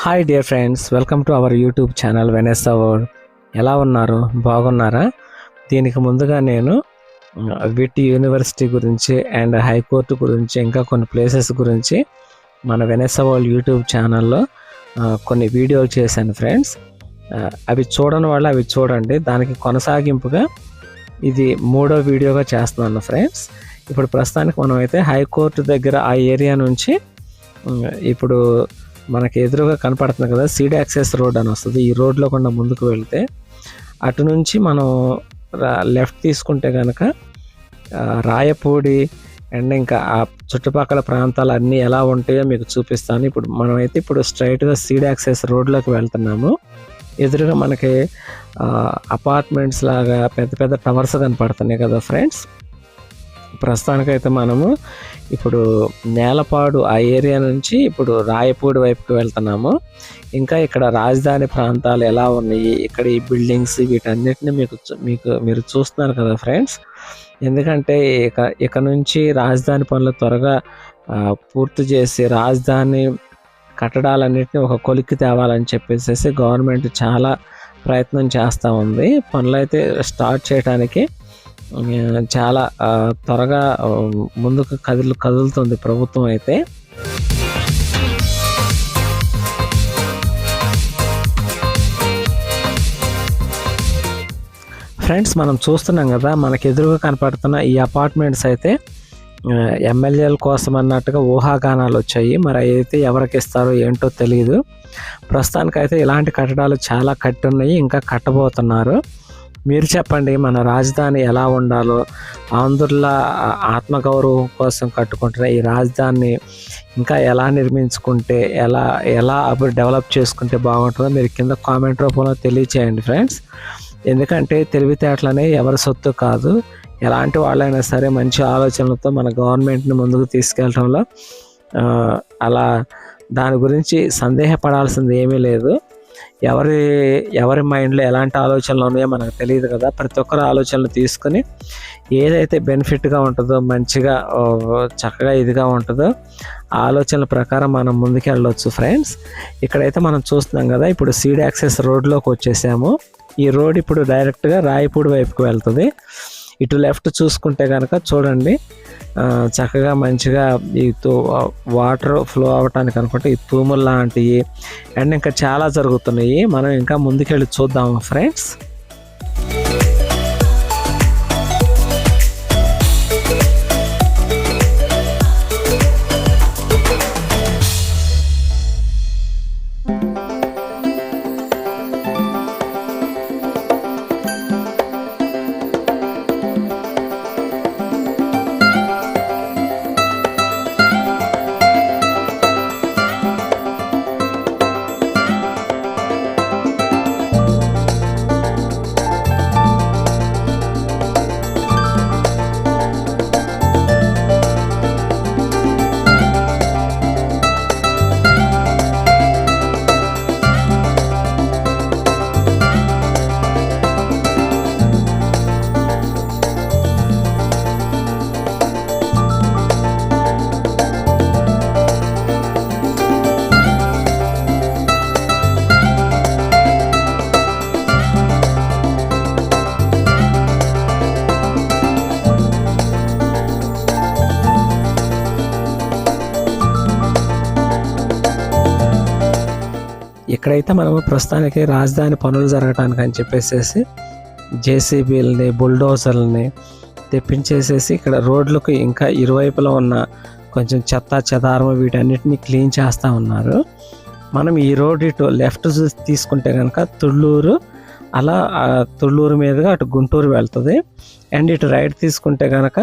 Hi dear friends, welcome to our YouTube channel Vanessa world. ఎలా ఉన్నారు? బాగున్నారా? దీనికి ముందుగా నేను విట్ యూనివర్సిటీ గురించి అండ్ హైకోర్టు గురించి ఇంకా కొన్ని ప్లేసెస్ గురించి మన వెనెస్సా వరల్డ్ యూట్యూబ్ ఛానల్లో కొన్ని వీడియోలు చేశాను ఫ్రెండ్స్. అవి చూడని వాళ్ళు అవి చూడండి. దానికి కొనసాగింపుగా ఇది మూడో వీడియోగా చేస్తున్నాను ఫ్రెండ్స్. ఇప్పుడు ప్రస్తుతానికి మనమైతే హైకోర్టు దగ్గర ఆ ఏరియా నుంచి ఇప్పుడు మనకి ఎదురుగా కనపడుతుంది కదా, సీడ్ యాక్సెస్ రోడ్ అని వస్తుంది. ఈ రోడ్లో కూడా ముందుకు వెళ్తే అటు నుంచి మనం లెఫ్ట్ తీసుకుంటే కనుక రాయపూడి అండ్ ఇంకా ఆ చుట్టుపక్కల ప్రాంతాలు అన్నీ ఎలా ఉంటాయో మీకు చూపిస్తాను. ఇప్పుడు మనమైతే ఇప్పుడు స్ట్రైట్గా సీడ్ యాక్సెస్ రోడ్లోకి వెళ్తున్నాము. ఎదురుగా మనకి అపార్ట్మెంట్స్ లాగా పెద్ద పెద్ద టవర్స్ కనపడుతున్నాయి కదా ఫ్రెండ్స్. ప్రస్తుతానికైతే మనము ఇప్పుడు నేలపాడు ఆ ఏరియా నుంచి ఇప్పుడు రాయపూడి వైపుకి వెళ్తున్నాము. ఇంకా ఇక్కడ రాజధాని ప్రాంతాలు ఎలా ఉన్నాయి, ఇక్కడ ఈ బిల్డింగ్స్ వీటన్నిటిని మీరు చూస్తున్నారు కదా ఫ్రెండ్స్. ఎందుకంటే ఇక నుంచి రాజధాని పనులు త్వరగా పూర్తి చేసి రాజధాని కట్టడాలన్నింటినీ ఒక కొలిక్కి తేవాలని చెప్పేసి గవర్నమెంట్ చాలా ప్రయత్నం చేస్తూ ఉంది. పనులు అయితే స్టార్ట్ చేయడానికి చాలా త్వరగా ముందుకు కదులుతుంది ప్రభుత్వం అయితే. ఫ్రెండ్స్, మనం చూస్తున్నాం కదా, మనకు ఎదురుగా కనపడుతున్న ఈ అపార్ట్మెంట్స్ అయితే ఎమ్మెల్యేల కోసం అన్నట్టుగా ఊహాగానాలు వచ్చాయి. మరి అయితే ఎవరికి ఇస్తారో ఏంటో తెలియదు. ప్రస్తుతానికైతే ఇలాంటి కట్టడాలు చాలా కట్టున్నాయి, ఇంకా కట్టబోతున్నారు. మీరు చెప్పండి, మన రాజధాని ఎలా ఉండాలో, ఆంధ్రుల ఆత్మగౌరవం కోసం కట్టుకుంటున్న ఈ రాజధానిని ఇంకా ఎలా నిర్మించుకుంటే ఎలా అప్పుడు డెవలప్ చేసుకుంటే బాగుంటుందో మీరు కింద కామెంట్ రూపంలో తెలియచేయండి ఫ్రెండ్స్. ఎందుకంటే తెలివితేటలనే ఎవరి సొత్తు కాదు. ఎలాంటి వాళ్ళైనా సరే మంచి ఆలోచనలతో మన గవర్నమెంట్ని ముందుకు తీసుకెళ్ళడంలో అలా దాని గురించి సందేహపడాల్సింది ఏమీ లేదు. ఎవరి మైండ్లో ఎలాంటి ఆలోచనలు ఉన్నాయో మనకు తెలియదు కదా. ప్రతి ఒక్కరు ఆలోచనలు తీసుకొని ఏదైతే బెనిఫిట్గా ఉంటుందో, మంచిగా చక్కగా ఇదిగా ఉంటుందో ఆ ఆలోచనల ప్రకారం మనం ముందుకు వెళ్ళొచ్చు ఫ్రెండ్స్. ఇక్కడైతే మనం చూస్తున్నాం కదా, ఇప్పుడు సీడ్ యాక్సెస్ రోడ్లోకి వచ్చేసాము. ఈ రోడ్ ఇప్పుడు డైరెక్ట్గా రాయపూడి వైపుకి వెళ్తుంది. ఇటు లెఫ్ట్ చూసుకుంటే కనుక చూడండి, చక్కగా మంచిగా ఈ వాటర్ ఫ్లో అవ్వటానికి అనుకుంటే ఈ తూములు లాంటివి అండ్ ఇంకా చాలా జరుగుతున్నాయి. మనం ఇంకా ముందుకెళ్ళి చూద్దాము ఫ్రెండ్స్. ఇక్కడైతే మనము ప్రస్తుతానికి రాజధాని పనులు జరగటానికి అని చెప్పేసి జేసీబీలని బుల్డోజర్లని తెప్పించేసేసి ఇక్కడ రోడ్లకు ఇంకా ఇరువైపులా ఉన్న కొంచెం చెత్త చెదారం వీటన్నిటిని క్లీన్ చేస్తూ ఉన్నారు. మనం ఈ రోడ్ ఇటు లెఫ్ట్ తీసుకుంటే కనుక తుళ్ళూరు, అలా తుళ్ళూరు మీదుగా అటు గుంటూరు వెళ్తుంది. అండ్ ఇటు రైట్ తీసుకుంటే కనుక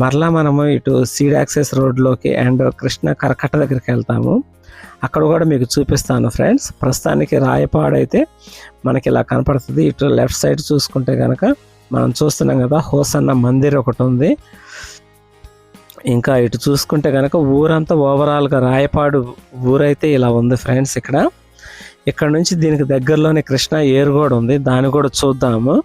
మరలా మనము ఇటు సీడ్ యాక్సెస్ రోడ్లోకి అండ్ కృష్ణ కరకట్ట దగ్గరికి వెళ్తాము. అక్కడ కూడా మీకు చూపిస్తాను ఫ్రెండ్స్. ప్రస్తుతానికి రాయపాడు అయితే మనకి ఇలా కనపడుతుంది. ఇటు లెఫ్ట్ సైడ్ చూసుకుంటే కనుక మనం చూస్తున్నాం కదా, హోసన్న మందిర్ ఒకటి ఉంది. ఇంకా ఇటు చూసుకుంటే కనుక ఊరంతా ఓవరాల్గా రాయపాడు ఊరైతే ఇలా ఉంది ఫ్రెండ్స్. ఇక్కడ నుంచి దీనికి దగ్గరలోనే కృష్ణ ఏరు కూడా ఉంది, దాన్ని కూడా చూద్దాము.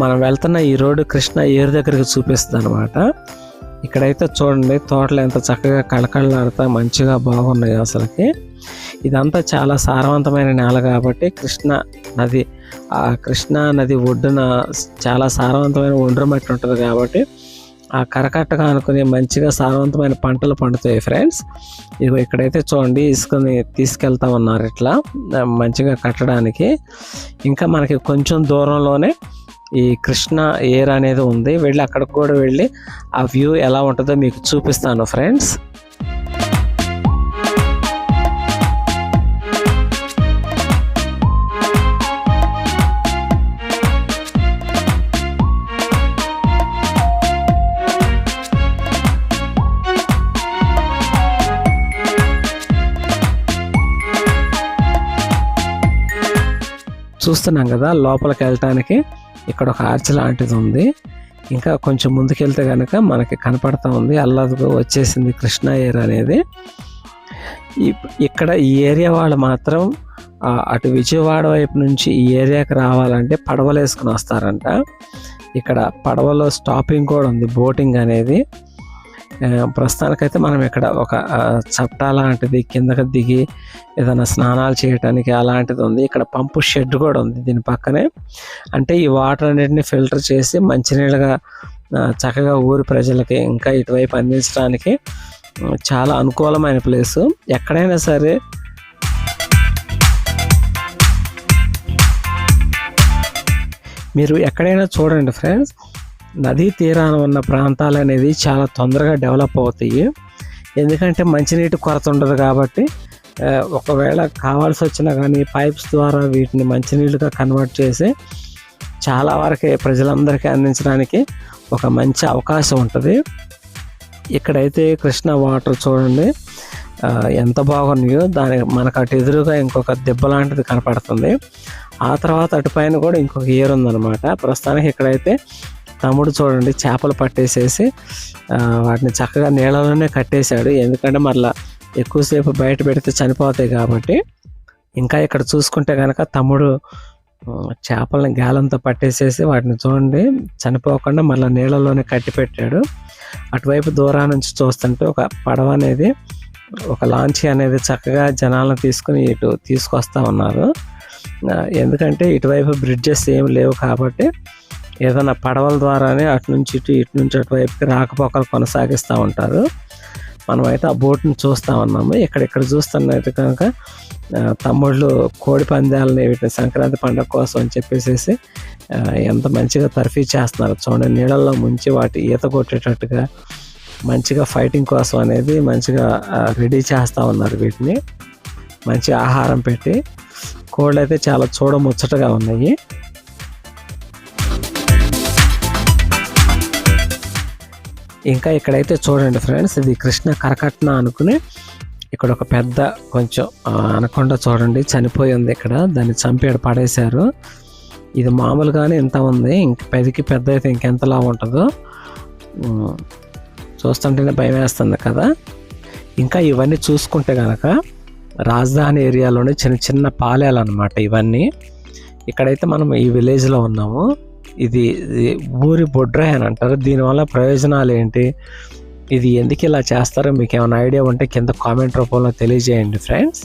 మనం వెళ్తున్న ఈ రోడ్డు కృష్ణ ఏరు దగ్గరికి చూపిస్తుంది అనమాట. ఇక్కడైతే చూడండి తోటలు ఎంత చక్కగా కళకళలాడుతా మంచిగా బాగున్నాయి అసలుకి. ఇదంతా చాలా సారవంతమైన నేల కాబట్టి కృష్ణా నది ఒడ్డున చాలా సారవంతమైన ఒండ్రు మట్టి ఉంటుంది కాబట్టి ఆ కరకట్టగా అనుకుని మంచిగా సారవంతమైన పంటలు పండుతాయి ఫ్రెండ్స్. ఇదిగో ఇక్కడైతే చూడండి ఇసుకని తీసుకెళ్తా ఉన్నారు ఇట్లా మంచిగా కట్టడానికి. ఇంకా మనకి కొంచెం దూరంలోనే ఈ కృష్ణ ఏర్ అనేది ఉంది. వెళ్ళి అక్కడికి కూడా వెళ్ళి ఆ వ్యూ ఎలా ఉంటుందో మీకు చూపిస్తాను ఫ్రెండ్స్. చూస్తున్నాం కదా లోపలికి వెళ్ళటానికి ఇక్కడ ఒక ఆర్చ్ లాంటిది ఉంది. ఇంకా కొంచెం ముందుకెళ్తే కనుక మనకి కనపడతా ఉంది అల్లదుగా వచ్చేసింది కృష్ణ ఏర్ అనేది. ఇక్కడ ఈ ఏరియా వాళ్ళు మాత్రం అటు విజయవాడ వైపు నుంచి ఈ ఏరియాకి రావాలంటే పడవలు వేసుకుని వస్తారంట. ఇక్కడ పడవలో స్టాపింగ్ కూడా ఉంది, బోటింగ్ అనేది. ప్రస్తుతానికైతే మనం ఇక్కడ ఒక చట్టా లాంటిది కిందకి దిగి ఏదైనా స్నానాలు చేయడానికి అలాంటిది ఉంది. ఇక్కడ పంపు షెడ్ కూడా ఉంది దీని పక్కనే. అంటే ఈ వాటర్ అన్నిటిని ఫిల్టర్ చేసి మంచినీళ్ళగా చక్కగా ఊరి ప్రజలకి ఇంకా ఇటువైపు అందించడానికి చాలా అనుకూలమైన ప్లేసు. ఎక్కడైనా సరే మీరు ఎక్కడైనా చూడండి ఫ్రెండ్స్, నదీ తీరాన ఉన్న ప్రాంతాలు అనేది చాలా తొందరగా డెవలప్ అవుతాయి. ఎందుకంటే మంచినీటి కొరత ఉండదు కాబట్టి ఒకవేళ కావాల్సి వచ్చినా కానీ పైప్స్ ద్వారా వీటిని మంచినీళ్ళుగా కన్వర్ట్ చేసి చాలా వరకు ప్రజలందరికీ అందించడానికి ఒక మంచి అవకాశం ఉంటుంది. ఇక్కడైతే కృష్ణ వాటర్ చూడండి ఎంత బాగున్నాయో. మనకు అటు ఎదురుగా ఇంకొక దెబ్బ లాంటిది కనపడుతుంది. ఆ తర్వాత అటుపైన కూడా ఇంకొక ఏరు ఉందన్నమాట. ప్రస్తుతానికి ఇక్కడైతే తమ్ముడు చూడండి చేపలు పట్టేసేసి వాటిని చక్కగా నీళ్ళలోనే కట్టేశాడు. ఎందుకంటే మళ్ళీ ఎక్కువసేపు బయట పెడితే చనిపోతాయి కాబట్టి. ఇంకా ఇక్కడ చూసుకుంటే కనుక తమ్ముడు చేపలను గాలంతో పట్టేసేసి వాటిని చూడండి చనిపోకుండా మళ్ళీ నీళ్ళలోనే కట్టి పెట్టాడు. అటువైపు దూరం నుంచి చూస్తుంటే ఒక పడవ అనేది, ఒక లాంచీ అనేది చక్కగా జనాలను తీసుకుని ఇటు తీసుకొస్తా ఉన్నారు. ఎందుకంటే ఇటువైపు బ్రిడ్జెస్ ఏమి లేవు కాబట్టి ఏదైనా పడవల ద్వారానే అటు నుంచి ఇటు నుంచి అటువైపుకి రాకపోకలు కొనసాగిస్తూ ఉంటారు. మనమైతే ఆ బోట్ని చూస్తూ ఉన్నాము. ఇక్కడ చూస్తున్నట్టు కనుక తమ్ముళ్ళు కోడి పందాలని వీటిని సంక్రాంతి పండుగ కోసం అని చెప్పేసి ఎంత మంచిగా తర్ఫీ చేస్తున్నారు చూడండి. నీళ్ళల్లో ముంచి వాటి ఈత కొట్టేటట్టుగా మంచిగా ఫైటింగ్ కోసం అనేది మంచిగా రెడీ చేస్తూ ఉన్నారు. వీటిని మంచి ఆహారం పెట్టి కోళ్ళు అయితే చాలా చూడముచ్చటగా ఉన్నాయి. ఇంకా ఇక్కడైతే చూడండి ఫ్రెండ్స్, ఇది కృష్ణ కరకట్న అనుకుని ఇక్కడ ఒక పెద్ద కొంచెం అనకొండ చూడండి చనిపోయి ఉంది. ఇక్కడ దాన్ని చంపేడు పడేశారు. ఇది మామూలుగానే ఇంత ఉంది, ఇంక పెద్ద అయితే ఇంకెంతలా ఉంటుందో చూస్తుంటేనే భయం వేస్తుంది కదా. ఇంకా ఇవన్నీ చూసుకుంటే కనుక రాజధాని ఏరియాలోని చిన్న పాలేలు అనమాట ఇవన్నీ. ఇక్కడైతే మనం ఈ విలేజ్లో ఉన్నాము. ఇది ఊరి బొడ్రాయి అని అంటారు. దీనివల్ల ప్రయోజనాలు ఏంటి, ఇది ఎందుకు ఇలా చేస్తారో మీకు ఏమైనా ఐడియా ఉంటే కింద కామెంట్ రూపంలో తెలియజేయండి ఫ్రెండ్స్.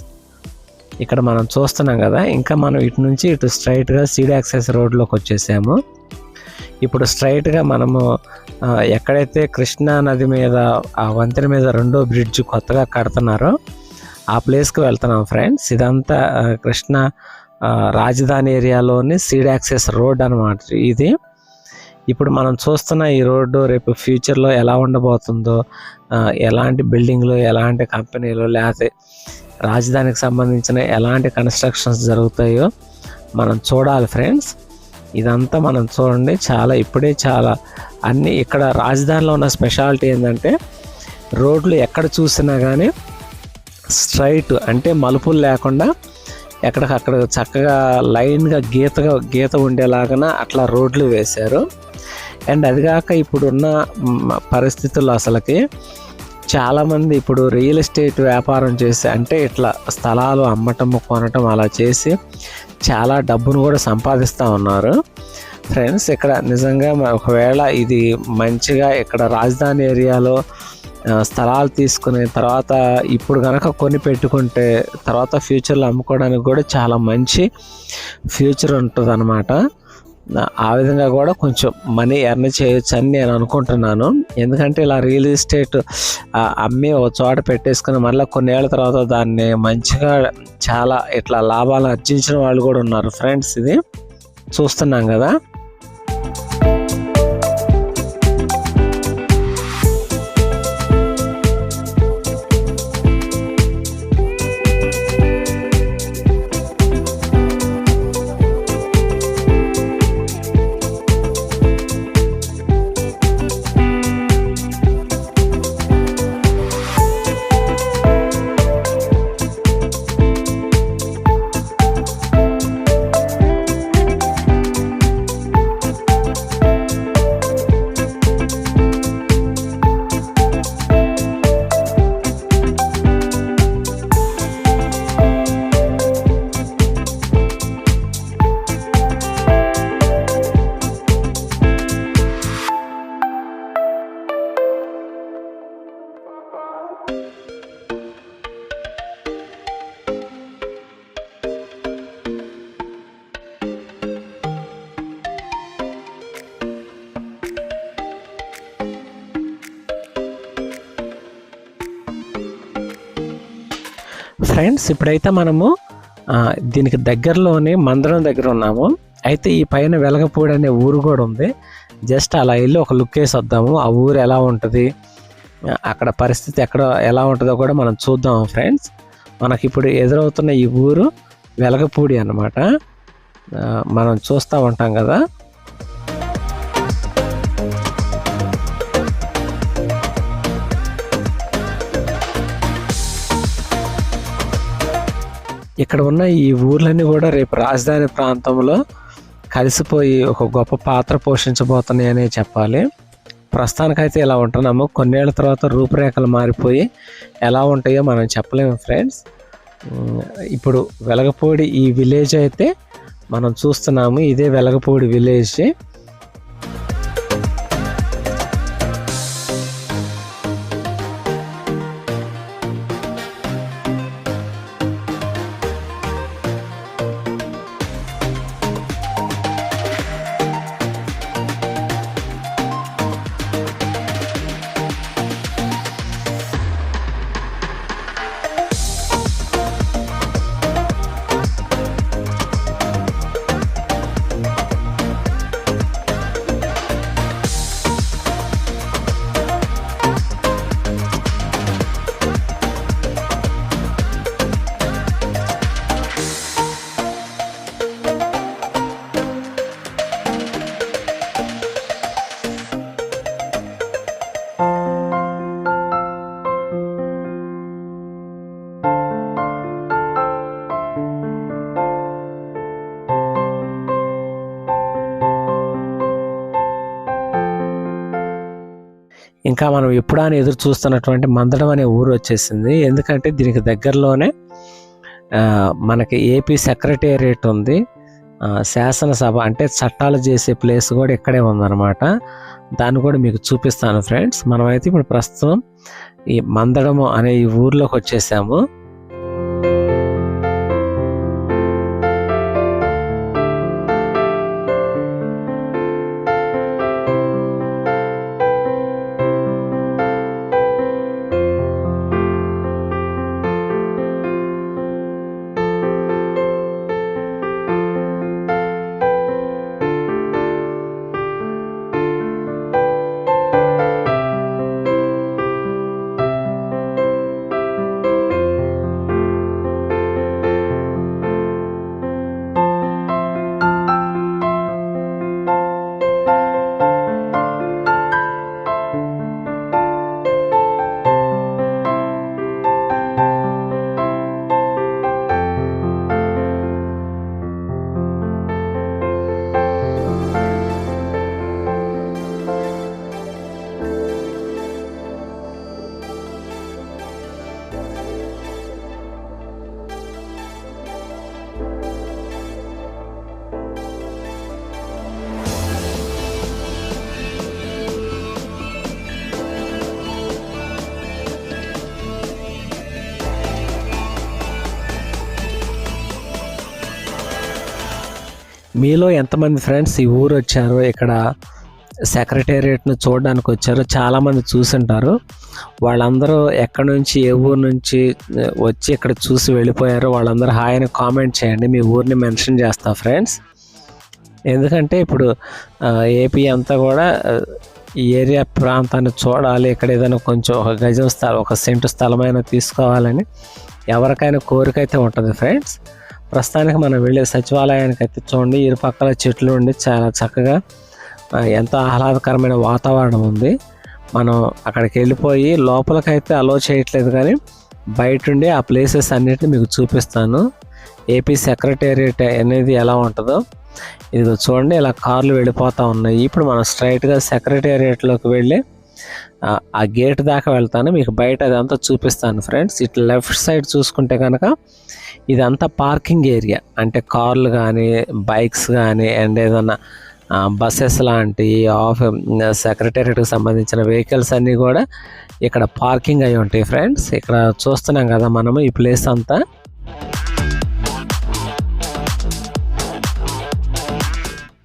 ఇక్కడ మనం చూస్తున్నాం కదా, ఇంకా మనం ఇటు నుంచి ఇటు స్ట్రైట్గా సీడ్ యాక్సెస్ రోడ్లోకి వచ్చేసాము. ఇప్పుడు స్ట్రైట్గా మనము ఎక్కడైతే కృష్ణా నది మీద ఆ వంతెన మీద రెండో బ్రిడ్జ్ కొత్తగా కడుతున్నారో ఆ ప్లేస్కి వెళ్తున్నాం ఫ్రెండ్స్. ఇదంతా కృష్ణా రాజధాని ఏరియాలోని సీడ్ యాక్సెస్ రోడ్ అనమాట ఇది. ఇప్పుడు మనం చూస్తున్న ఈ రోడ్డు రేపు ఫ్యూచర్లో ఎలా ఉండబోతుందో, ఎలాంటి బిల్డింగ్లు, ఎలాంటి కంపెనీలు, లేకపోతే రాజధానికి సంబంధించిన ఎలాంటి కన్స్ట్రక్షన్స్ జరుగుతాయో మనం చూడాలి ఫ్రెండ్స్. ఇదంతా మనం చూడండి ఇప్పుడే చాలా అన్నీ. ఇక్కడ రాజధానిలో ఉన్న స్పెషాలిటీ ఏంటంటే రోడ్లు ఎక్కడ చూసినా కానీ స్ట్రైట్, అంటే మలుపులు లేకుండా ఎక్కడికక్కడ చక్కగా లైన్గా గీత ఉండేలాగా అట్లా రోడ్లు వేశారు. అండ్ అదిగాక ఇప్పుడున్న పరిస్థితుల్లో అసలుకి చాలామంది ఇప్పుడు రియల్ ఎస్టేట్ వ్యాపారం చేసి, అంటే ఇట్లా స్థలాలు అమ్మటం కొనటం అలా చేసి చాలా డబ్బును కూడా సంపాదిస్తూ ఉన్నారు. ఫ్రెండ్స్ ఇక్కడ నిజంగా ఒకవేళ ఇది మంచిగా ఇక్కడ రాజధాని ఏరియాలో స్థలాలు తీసుకుని తర్వాత ఇప్పుడు కనుక కొని పెట్టుకుంటే తర్వాత ఫ్యూచర్లో అమ్ముకోవడానికి కూడా చాలా మంచి ఫ్యూచర్ ఉంటుంది అన్నమాట. ఆ విధంగా కూడా కొంచెం మనీ ఎర్న్ చేయొచ్చు అని నేను అనుకుంటున్నాను. ఎందుకంటే ఇలా రియల్ ఎస్టేట్ అమ్మి ఒక చోట పెట్టేసుకుని మళ్ళీ కొన్నేళ్ల తర్వాత దాన్ని మంచిగా చాలా ఇట్లా లాభాలు ఆర్జించిన వాళ్ళు కూడా ఉన్నారు ఫ్రెండ్స్. ఇది చూస్తున్నాం కదా. ఫ్రెండ్స్ ఇప్పుడైతే మనము దీనికి దగ్గరలోనే మందడం దగ్గర ఉన్నాము. అయితే ఈ పైన వెలగపూడి అనే ఊరు కూడా ఉంది. జస్ట్ అలా వెళ్ళి ఒక లుక్ వేసి వద్దాము. ఆ ఊరు ఎలా ఉంటుంది, అక్కడ పరిస్థితి ఎలా ఉంటుందో కూడా మనం చూద్దాము ఫ్రెండ్స్. మనకి ఇప్పుడు ఎదురవుతున్న ఈ ఊరు వెలగపూడి అన్నమాట. మనం చూస్తూ ఉంటాం కదా. ఇక్కడ ఉన్న ఈ ఊర్లన్నీ కూడా రేపు రాజధాని ప్రాంతంలో కలిసిపోయి ఒక గొప్ప పాత్ర పోషించబోతున్నాయి అనే చెప్పాలి. ప్రస్తుతానికైతే ఇలా ఉంటున్నాము. కొన్నేళ్ల తర్వాత రూపురేఖలు మారిపోయి ఎలా ఉంటాయో మనం చెప్పలేము ఫ్రెండ్స్. ఇప్పుడు వెలగపూడి ఈ విలేజ్ అయితే మనం చూస్తున్నాము. ఇదే వెలగపూడి విలేజ్. ఇంకా మనం ఎప్పుడైనా ఎదురు చూస్తున్నటువంటి మందడం అనే ఊరు వచ్చేసింది. ఎందుకంటే దీనికి దగ్గరలోనే మనకి ఏపీ సెక్రటేరియట్ ఉంది. శాసనసభ అంటే చట్టాలు చేసే ప్లేస్ కూడా ఇక్కడే ఉందన్నమాట. దాన్ని కూడా మీకు చూపిస్తాను ఫ్రెండ్స్. మనమైతే ఇప్పుడు ప్రస్తుతం ఈ మందడము అనే ఈ ఊర్లోకి వచ్చేసాము. మీలో ఎంతమంది ఫ్రెండ్స్ ఈ ఊరు వచ్చారో, ఇక్కడ సెక్రటేరియట్ను చూడడానికి వచ్చారో చాలామంది చూసుంటారు. వాళ్ళందరూ ఎక్కడి నుంచి, ఏ ఊరు నుంచి వచ్చి ఇక్కడ చూసి వెళ్ళిపోయారో వాళ్ళందరూ హాయ్ అని కామెంట్ చేయండి. మీ ఊరిని మెన్షన్ చేస్తా ఫ్రెండ్స్. ఎందుకంటే ఇప్పుడు ఏపీ అంతా కూడా ఈ ఏరియా ప్రాంతాన్ని చూడాలి, ఇక్కడ ఏదైనా కొంచెం ఒక గజం స్థలం, ఒక సెంటు స్థలమైనా తీసుకోవాలని ఎవరికైనా కోరిక అయితే ఉంటుంది ఫ్రెండ్స్. ప్రస్తుతానికి మనం వెళ్ళే సచివాలయానికి అయితే చూడండి, ఇరు పక్కల చెట్లు ఉండి చాలా చక్కగా ఎంతో ఆహ్లాదకరమైన వాతావరణం ఉంది. మనం అక్కడికి వెళ్ళిపోయి లోపలికైతే అలో చేయట్లేదు, కానీ బయటుండి ఆ ప్లేసెస్ అన్నిటిని మీకు చూపిస్తాను. ఏపీ సెక్రటేరియట్ అనేది ఎలా ఉంటుందో ఇది చూడండి, ఇలా కార్లు వెళ్ళిపోతూ ఉన్నాయి. ఇప్పుడు మనం స్ట్రైట్గా సెక్రటేరియట్లోకి వెళ్ళి ఆ గేట్ దాకా వెళ్తాను, మీకు బయట అదంతా చూపిస్తాను ఫ్రెండ్స్. ఇట్లా లెఫ్ట్ సైడ్ చూసుకుంటే కనుక ఇదంతా పార్కింగ్ ఏరియా, అంటే కార్లు కానీ, బైక్స్ కానీ, అండ్ ఏదన్నా బస్సెస్ లాంటి సెక్రటేరియట్కి సంబంధించిన వెహికల్స్ అన్నీ కూడా ఇక్కడ పార్కింగ్ అయి ఉంటాయి ఫ్రెండ్స్. ఇక్కడ చూస్తున్నాం కదా మనము ఈ ప్లేస్ అంతా.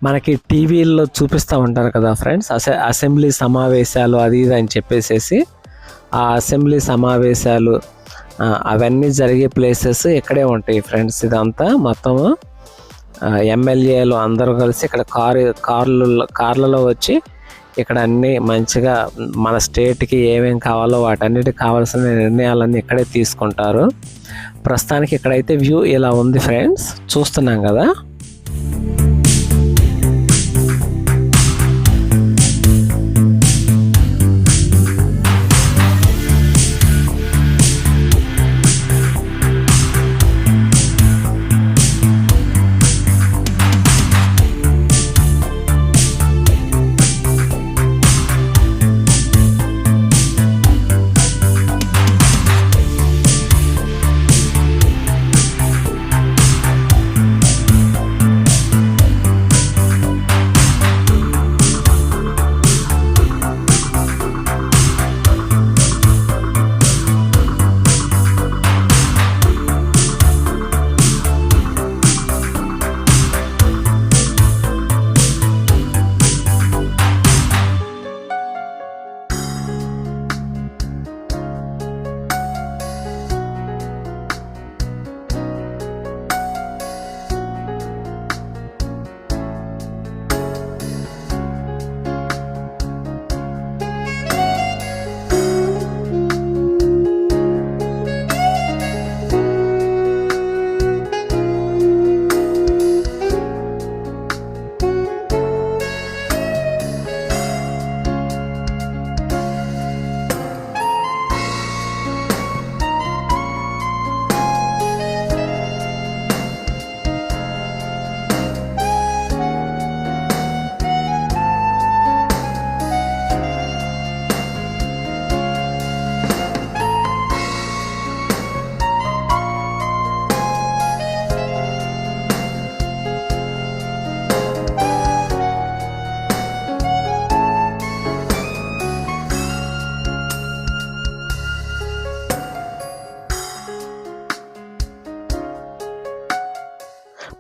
మనకి టీవీల్లో చూపిస్తూ ఉంటారు కదా ఫ్రెండ్స్, అసెంబ్లీ సమావేశాలు అది ఇది అని చెప్పేసి. ఆ అసెంబ్లీ సమావేశాలు అవన్నీ జరిగే ప్లేసెస్ ఇక్కడే ఉంటాయి ఫ్రెండ్స్. ఇదంతా మొత్తము ఎమ్మెల్యేలు అందరూ కలిసి ఇక్కడ కార్లలో వచ్చి ఇక్కడ అన్నీ మంచిగా మన స్టేట్కి ఏమేం కావాలో వాటన్నిటికి కావాల్సిన నిర్ణయాలన్నీ ఇక్కడే తీసుకుంటారు. ప్రస్తుతానికి ఇక్కడైతే వ్యూ ఇలా ఉంది ఫ్రెండ్స్, చూస్తున్నాం కదా.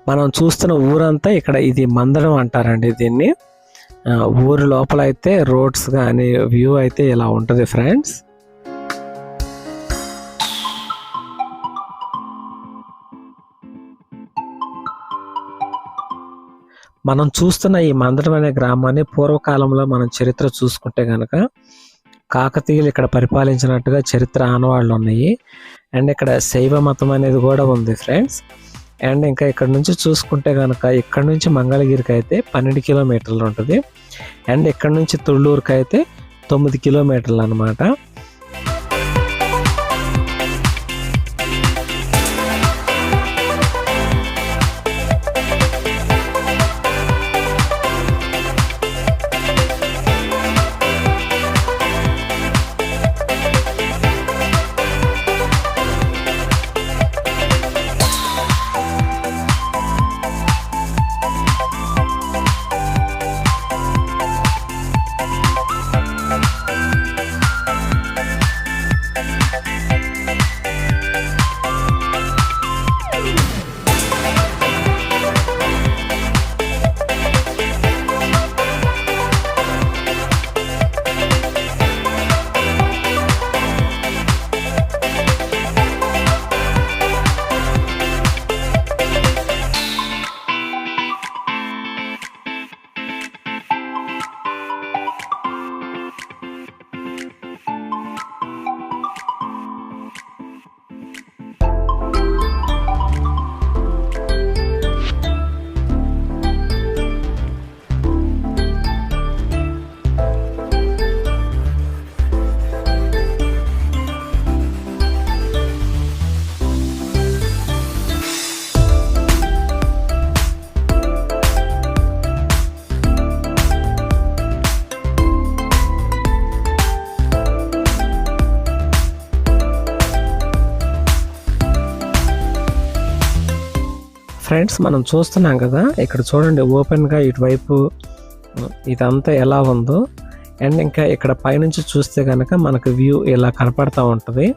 మనం చూస్తున్న ఊరంతా ఇక్కడ ఇది మందడం అంటారండి దీన్ని. ఊరు లోపల అయితే రోడ్స్ కానీ వ్యూ అయితే ఇలా ఉంటుంది ఫ్రెండ్స్. మనం చూస్తున్న ఈ మందడం అనే గ్రామాన్ని పూర్వకాలంలో మనం చరిత్ర చూసుకుంటే కనుక కాకతీయులు ఇక్కడ పరిపాలించినట్టుగా చరిత్ర ఆనవాళ్ళు ఉన్నాయి. అండ్ ఇక్కడ శైవ మతం అనేది కూడా ఉంది ఫ్రెండ్స్. అండ్ ఇంకా ఇక్కడ నుంచి చూసుకుంటే కనుక ఇక్కడ నుంచి మంగళగిరికి అయితే 12 కిలోమీటర్లు ఉంటుంది. అండ్ ఇక్కడ నుంచి తుళ్ళూరుకి అయితే 9 కిలోమీటర్లు అనమాట. ఫ్రెండ్స్ మనం చూస్తున్నాం కదా, ఇక్కడ చూడండి ఓపెన్గా ఇటువైపు ఇదంతా ఎలా ఉందో. అండ్ ఇంకా ఇక్కడ పైనుంచి చూస్తే కనుక మనకు వ్యూ ఇలా కనపడతా ఉంటుంది.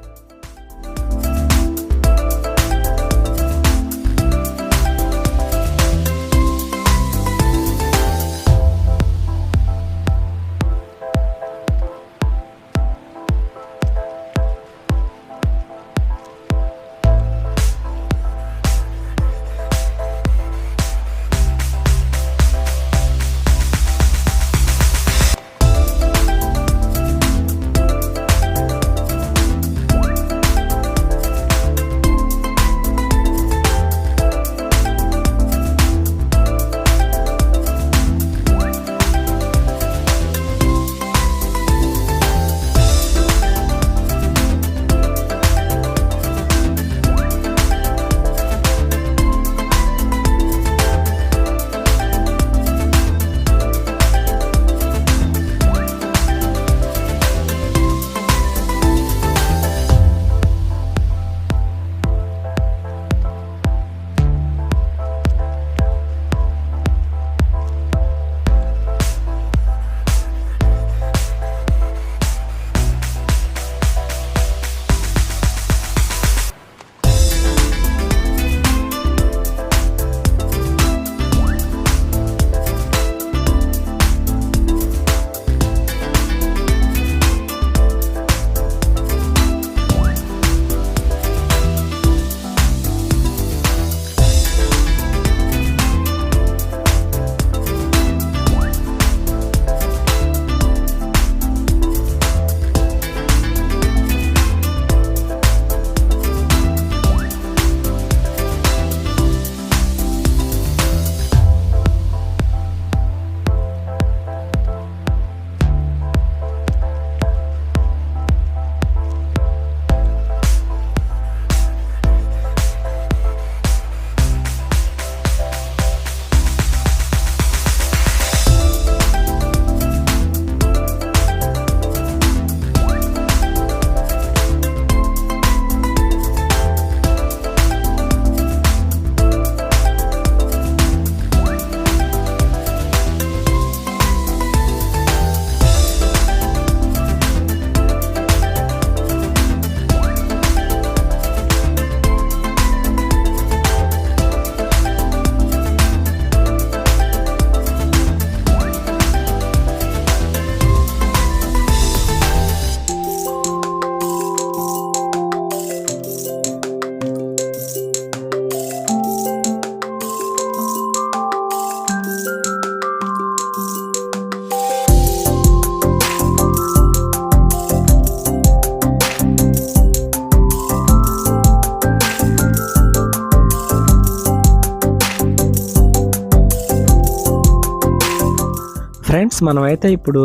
ఫ్రెండ్స్ మనమైతే ఇప్పుడు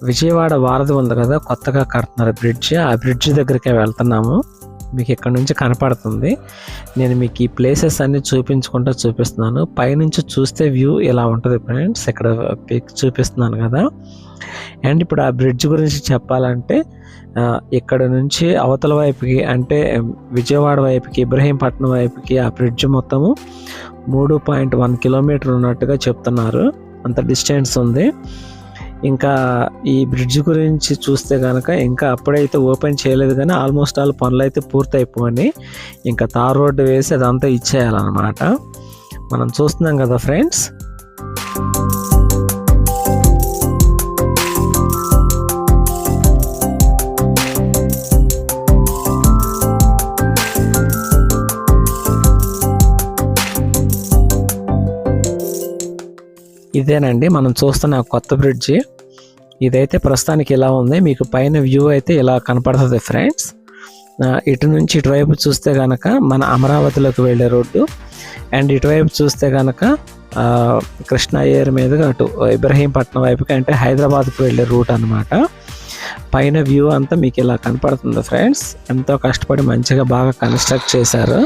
విజయవాడ వారధి ఉంది కదా, కొత్తగా కడుతున్నారు బ్రిడ్జ్, ఆ బ్రిడ్జ్ దగ్గరికే వెళ్తున్నాము. మీకు ఇక్కడ నుంచి కనపడుతుంది. నేను మీకు ఈ ప్లేసెస్ అన్ని చూపిస్తున్నాను. పైనుంచి చూస్తే వ్యూ ఇలా ఉంటుంది ఫ్రెండ్స్, ఇక్కడ పిక్ చూపిస్తున్నాను కదా. అండ్ ఇప్పుడు ఆ బ్రిడ్జ్ గురించి చెప్పాలంటే ఇక్కడ నుంచి అవతల వైపుకి అంటే విజయవాడ వైపుకి, ఇబ్రహీంపట్నం వైపుకి ఆ బ్రిడ్జ్ మొత్తము 3.1 కిలోమీటర్ ఉన్నట్టుగా చెప్తున్నారు. అంత డిస్టెన్స్ ఉంది. ఇంకా ఈ బ్రిడ్జ్ గురించి చూస్తే కనుక ఇంకా అప్పుడైతే ఓపెన్ చేయలేదు, కానీ ఆల్మోస్ట్ ఆల్ పనులు అయితే పూర్తయిపోయి ఇంకా తార్ రోడ్డు వేసి అదంతా ఇచ్చేయాలన్నమాట. మనం చూస్తున్నాం కదా ఫ్రెండ్స్. ఇదేనండి మనం చూస్తున్న కొత్త బ్రిడ్జి. ఇదైతే ప్రస్తుతానికి ఇలా ఉంది. మీకు పైన వ్యూ అయితే ఇలా కనపడుతుంది ఫ్రెండ్స్. ఇటు నుంచి ఇటువైపు చూస్తే కనుక మన అమరావతిలోకి వెళ్ళే రోడ్డు, అండ్ ఇటువైపు చూస్తే కనుక కృష్ణా ఏర్ మీదుగా అటు ఇబ్రహీంపట్నం వైపుకి అంటే హైదరాబాద్కి వెళ్ళే రూట్ అనమాట. పైన వ్యూ అంతా మీకు ఇలా కనపడుతుంది ఫ్రెండ్స్. ఎంతో కష్టపడి మంచిగా బాగా కన్స్ట్రక్ట్ చేశారు.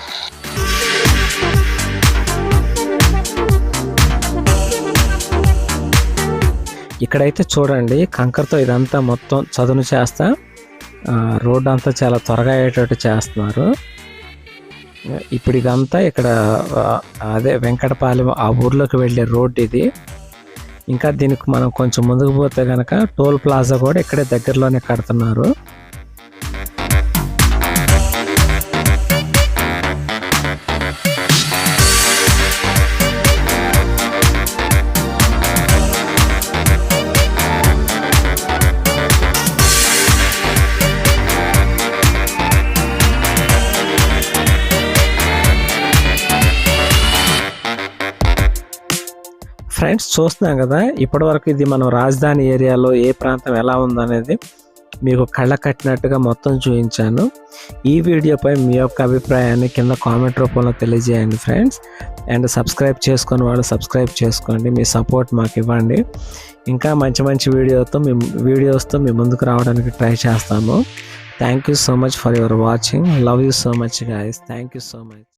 ఇక్కడైతే చూడండి కంకరతో ఇదంతా మొత్తం చదును చేస్తా రోడ్ అంతా చాలా త్వరగా అయ్యేటట్టు చేస్తున్నారు. ఇప్పుడు ఇదంతా ఇక్కడ అదే వెంకటపాలెం ఆ ఊర్లోకి వెళ్ళే రోడ్ ఇది. ఇంకా దీనికి మనం కొంచెం ముందుకు పోతే కనుక టోల్ ప్లాజా కూడా ఇక్కడే దగ్గరలోనే కడుతున్నారు. ఫ్రెండ్స్ చూస్తున్నాం కదా, ఇప్పటివరకు ఇది మనం రాజధాని ఏరియాలో ఏ ప్రాంతం ఎలా ఉందనేది మీకు కళ్ళ కట్టినట్టుగా మొత్తం చూపించాను. ఈ వీడియోపై మీ యొక్క అభిప్రాయాన్ని కింద కామెంట్ రూపంలో తెలియజేయండి ఫ్రెండ్స్. అండ్ సబ్స్క్రైబ్ చేసుకొని వాళ్ళు సబ్స్క్రైబ్ చేసుకోండి, మీ సపోర్ట్ మాకు ఇవ్వండి. ఇంకా మంచి మంచి వీడియోస్తో మీ ముందుకు రావడానికి ట్రై చేస్తాము. Thank you so much for your watching. Love you so much guys. Thank you so much.